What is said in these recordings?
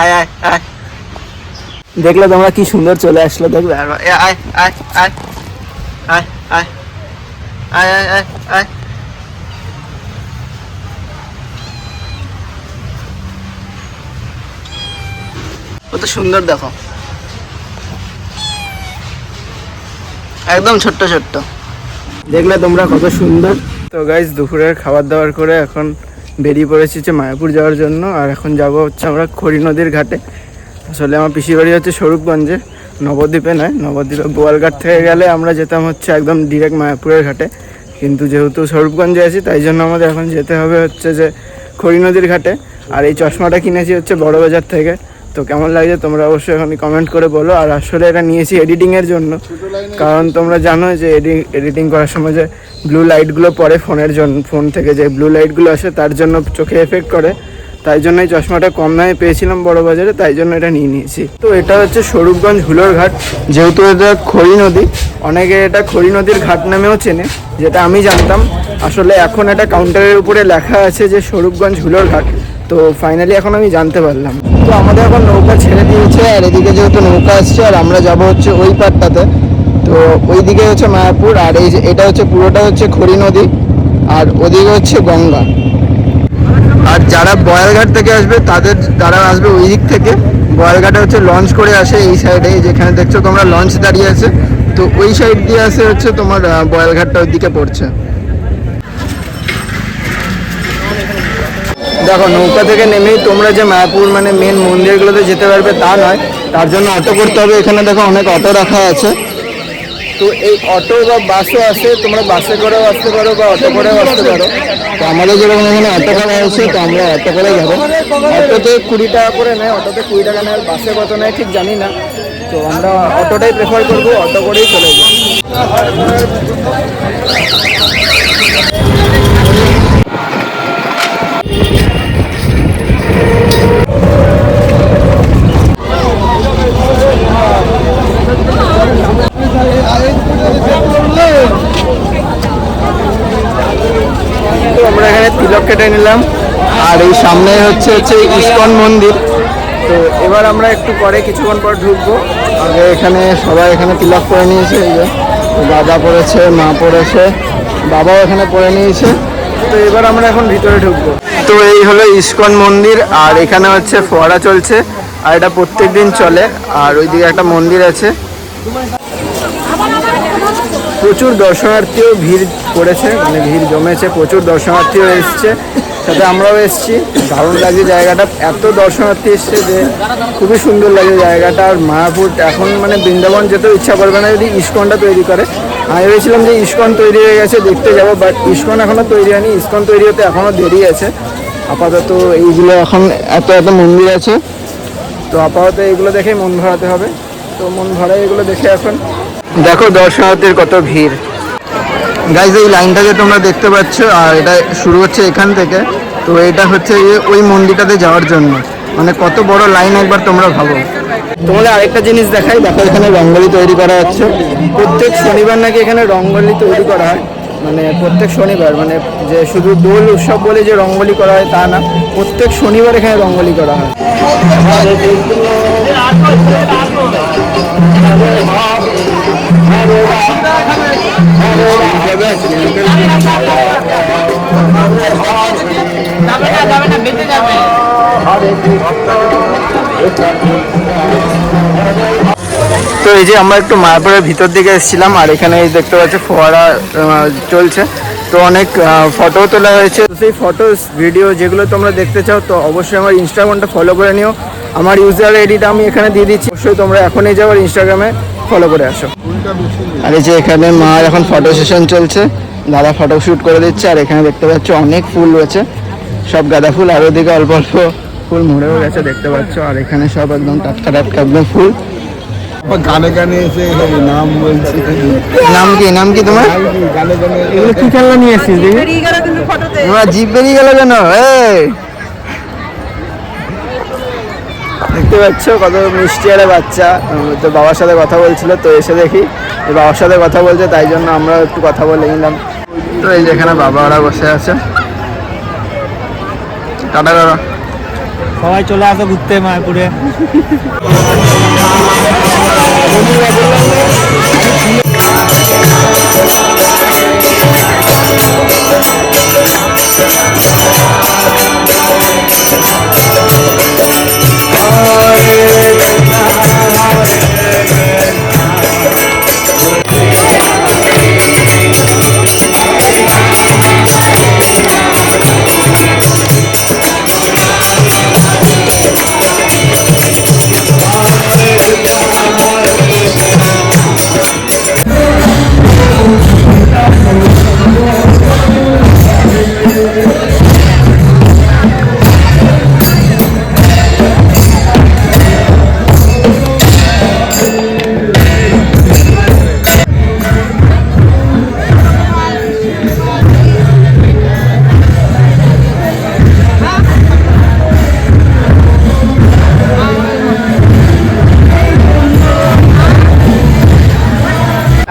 আয় আয় আয়, দেখলে তোমরা কি সুন্দর চলে আসলো, দেখবে আয় আয় আয় আয় আয় আয় আয় আয় আয়। কত সুন্দর দেখো, একদম ছোট্ট ছোট্ট, দেখলে তোমরা কত সুন্দর। তো গাইজ দুপুরের খাবার দাবার করে এখন বেরিয়ে পড়েছি হচ্ছে মায়াপুর যাওয়ার জন্য। আর এখন যাব হচ্ছে আমরা খড়ি নদীর ঘাটে। আসলে আমার পিসির বাড়ি হচ্ছে স্বরূপগঞ্জে, নবদ্বীপে নয়, নবদ্বীপে বোয়ালঘাট থেকে গেলে আমরা যেতাম হচ্ছে একদম ডিরেক্ট মায়াপুরের ঘাটে। কিন্তু যেহেতু স্বরূপগঞ্জে আছি তাই জন্য আমাদের এখন যেতে হবে হচ্ছে যে খড়ি নদীর ঘাটে। আর এই চশমাটা কিনেছি হচ্ছে বড়বাজার থেকে। তো কেমন লাগছে তোমরা অবশ্যই এখন কমেন্ট করে বলো। আর আসলে এটা নিয়েছি এডিটিংয়ের জন্য, কারণ তোমরা জানো যে এডিটিং করার সময় যে ব্লু লাইটগুলো পড়ে ফোনের জন্য, ফোন থেকে যে ব্লু লাইটগুলো আসে তার জন্য চোখে এফেক্ট করে। তাই জন্য এই চশমাটা কম দামে পেয়েছিলাম বড়বাজারে, তাই জন্য এটা নিয়ে নিয়েছি। তো এটা হচ্ছে স্বরূপগঞ্জ হুলোর ঘাট। যেহেতু এটা খড়ি নদী, অনেকে এটা খড়ি নদীর ঘাট নামেও চেনে, যেটা আমি জানতাম। আসলে এখন এটা কাউন্টারের উপরে লেখা আছে যে স্বরূপগঞ্জ হুলোর ঘাট। তো ফাইনালি এখন আমি জানতে পারলাম। তো আমাদের এখন নৌকা ছেড়ে দিয়েছে, আর এদিকে যেহেতু নৌকা আসছে আর আমরা যাব হচ্ছে ওই পাড়টাতে। তো ওইদিকে হচ্ছে মায়াপুর, আর এই যে এটা হচ্ছে পুরোটা হচ্ছে খড়ি নদী, আর ওদিকে হচ্ছে গঙ্গা। আর যারা বয়ালঘাট থেকে আসবে তারা আসবে ওই দিক থেকে। বয়ালঘাটে হচ্ছে লঞ্চ করে আসে এই সাইডে, যেখানে দেখছো তোমরা লঞ্চ দাঁড়িয়ে আছে। তো ওই সাইড দিয়ে আসে হচ্ছে তোমার বয়ালঘাটটা ওই দিকে পড়ছে। দেখো নৌকা থেকে নেমেই তোমরা যে মায়াপুর মানে মেন মন্দিরগুলোতে যেতে পারবে তা নয়, তার জন্য অটো করতে হবে। এখানে দেখো অনেক অটো রাখা আছে। তো এই অটো বা বাসও আছে, তোমরা বাসে করেও আসতে পারো বা অটো করেও আসতে পারো। তো আমাদের যেরকম এখানে অটো করা আছে, তো আমরা অটো করে যাবো। অটোতে 20 টাকা করে নেয়, অটোতে 20 টাকা নেয়, আর বাসে কত নেয় ঠিক জানি না। তো আমরা অটোটাই প্রেফার করবো, অটো করেই চলে যাবো। তো আমরা এখানে তিলক কেটে নিলাম, আর এই সামনে হচ্ছে ইস্কন মন্দির। তো এবার আমরা একটু পরে কিছুক্ষণ পর ঢুকবো। আগে এখানে সবাই এখানে তিলক করে নিয়েছে, এই যে দাদা পড়েছে, মা পড়েছে, বাবাও এখানে পড়ে নিয়েছে। তো এবার আমরা এখন ভিতরে ঢুকবো। তো এই হলো ইস্কন মন্দির, আর এখানে হচ্ছে ফোয়ারা চলছে, আর এটা প্রত্যেক দিন চলে। আর ওইদিকে একটা মন্দির আছে। প্রচুর দর্শনার্থীও ভিড় করেছে, মানে ভিড় জমেছে, প্রচুর দর্শনার্থীও এসছে, সাথে আমরাও এসছি। দারুণ লাগে জায়গাটা, এত দর্শনার্থী এসছে যে খুবই সুন্দর লাগে জায়গাটা। আর মায়াপুর এখন মানে বৃন্দাবন যেতেও ইচ্ছা করবে না যদি ইস্কনটা তৈরি করে। আমি ভেবেছিলাম যে ইস্কন তৈরি হয়ে গেছে, দেখতে যাবো, বাট ইস্কন এখনও তৈরি হয়নি। ইস্কন তৈরি হতে এখনও দেরি আছে। আপাতত এইগুলো এখন এত মন্দির আছে, তো আপাতত এইগুলো দেখেই মন ভরাতে হবে। তো মন ভরাই এগুলো দেখে এখন দেখো দর্শনার্থীর কত ভিড়। গাইজ এই লাইনটা যে তোমরা দেখতে পাচ্ছ, আর এটা শুরু হচ্ছে এখান থেকে। তো এটা হচ্ছে ওই মন্দিরটাতে যাওয়ার জন্য, মানে কত বড় লাইন একবার তোমরা ভাবো। তোমাদের আরেকটা জিনিস দেখাই, দেখো এখানে রঙ্গোলি তৈরি করা হচ্ছে। প্রত্যেক শনিবার নাকি এখানে রঙ্গোলি তৈরি করা হয়, মানে প্রত্যেক শনিবার, মানে যে শুধু দোল উৎসব বলে যে রঙ্গোলি করা হয় তা না, প্রত্যেক শনিবার এখানে রঙ্গোলি করা হয়। তো এই যে আমরা একটু মায়াপুরের ভিতর দিকে এসেছিলাম, আর এখানে দেখতে পাচ্ছি ফোয়ারা চলছে। তো অনেক ফটো তোলা হয়েছে। তো সেই ফটোস ভিডিও যেগুলো তোমরা দেখতে চাও, তো অবশ্যই আমার ইনস্টাগ্রামটা ফলো করে নিও। আমার ইউজার আইডিটা আমি এখানে দিয়ে দিচ্ছি, অবশ্যই তোমরা এখনই যাও আর ইনস্টাগ্রামে ফলো করে আসো। আর এই যে এখানে মার এখন ফটো সেশন চলছে, দাদা ফটো শ্যুট করে দিচ্ছে। আর এখানে দেখতে পাচ্ছ অনেক ফুল রয়েছে, সব গাঁদা ফুল, আর ওদিকে অল্প অল্প ফুল মরেও গেছে দেখতে পাচ্ছ। আর এখানে সব একদম টাটকা টাটকা একদম ফুল। গানে গানে এসে নাম বলছি। নাম কি তোমার? এগুলো কি খেলনা নিয়ে এসেছিস? তোমার জিভ বেরিয়ে গেল কেন? দেখতে পাচ্ছ কত মিষ্টি একটা বাচ্চা। তো বাবার সাথে কথা বলছিল, তো এসে দেখি বাবার সাথে কথা বলছে, তাই জন্য আমরা একটু কথা বলে নিলাম। তো এই যেখানে বাবা ওরা বসে আছে, টাটা করো। সবাই চলে আসো ঘুরতে মায়াপুরে।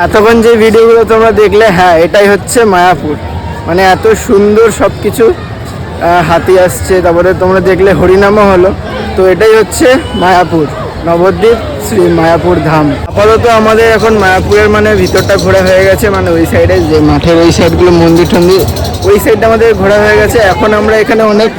এতক্ষণ যে ভিডিওগুলো তোমরা দেখলে, হ্যাঁ এটাই হচ্ছে মায়াপুর। মানে এত সুন্দর সব কিছু, হাতি আসছে, তারপরে তোমরা দেখলে হরিনামও হলো। তো এটাই হচ্ছে মায়াপুর, নবদ্বীপ শ্রী মায়াপুর ধাম। আপাতত আমাদের এখন মায়াপুরের মানে ভিতরটা ঘোরা হয়ে গেছে, মানে ওই সাইডে যে মাঠের ওই সাইডগুলো মন্দির টন্দির ওই সাইডটা আমাদের ঘোরা হয়ে গেছে। এখন আমরা এখানে অনেক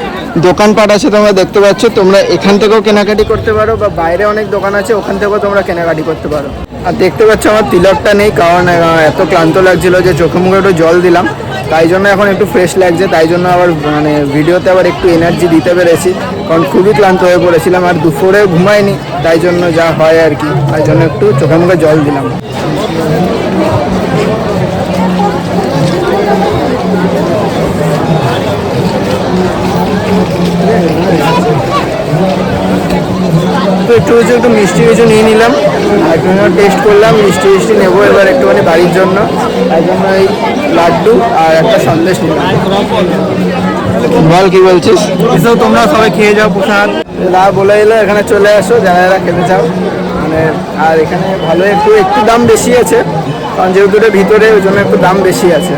দোকানপাট আছে তোমরা দেখতে পাচ্ছ, তোমরা এখান থেকেও কেনাকাটি করতে পারো, বা বাইরে অনেক দোকান আছে ওখান থেকেও তোমরা কেনাকাটি করতে পারো। আর দেখতে পাচ্ছ আমার তিলকটা নেই, কারণ এত ক্লান্ত লাগছিল যে চোখে মুখে একটু জল দিলাম, তাই জন্য এখন একটু ফ্রেশ লাগছে। তাই জন্য আবার মানে ভিডিওতে আবার একটু এনার্জি দিতে পেরেছি, কারণ খুবই ক্লান্ত হয়ে পড়েছিলাম আর দুপুরে ঘুমাইনি, তাই জন্য যা হয় আর কি, তাই জন্য একটু চোখে মুখে জল দিলাম। তো একটু মিষ্টি কিছু নিয়ে নিলাম, আর একটু টেস্ট করলাম, মিষ্টি নেবো এবার একটুখানি বাড়ির জন্য, তাই জন্য এই লাড্ডু আর একটা সন্দেশ নিলাম। বল কি বলছিস? এসব তোমরা সবাই খেয়ে যাও প্রসাদ। না বলে এলো এখানে চলে আসো যারা যারা খেতে চাও, মানে আর এখানে ভালো একটু দাম বেশি আছে, কারণ যেহেতু এটা ভিতরে ওই জন্য একটু দাম বেশি আছে।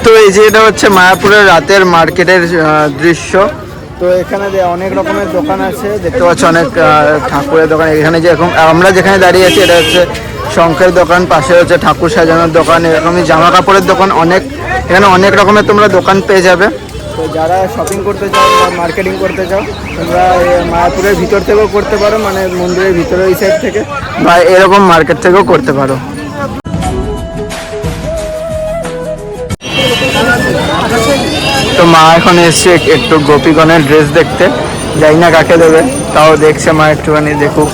তো এই যে এটা হচ্ছে মায়াপুরের রাতের মার্কেটের দৃশ্য। তো এখানে অনেক রকমের দোকান আছে, দেখতে পাচ্ছ অনেক ঠাকুরের দোকান। এখানে যে এখন আমরা যেখানে দাঁড়িয়ে আছি এটা হচ্ছে শঙ্খের দোকান, পাশে হচ্ছে ঠাকুর সাজানোর দোকান, এরকমই জামা কাপড়ের দোকান, এখানে অনেক রকমের তোমরা দোকান পেয়ে যাবে। তো যারা শপিং করতে চাও বা মার্কেটিং করতে চাও তোমরা মায়াপুরের ভিতর থেকেও করতে পারো, মানে মন্দিরের ভিতরে ওই সাইড থেকে, বা এরকম মার্কেট থেকেও করতে পারো। তো মা এখন এসছে একটু গোপীগণের ড্রেস দেখতে, যাই না কাকে দেবে, তাও দেখছে মা একটুখানি দেখুক।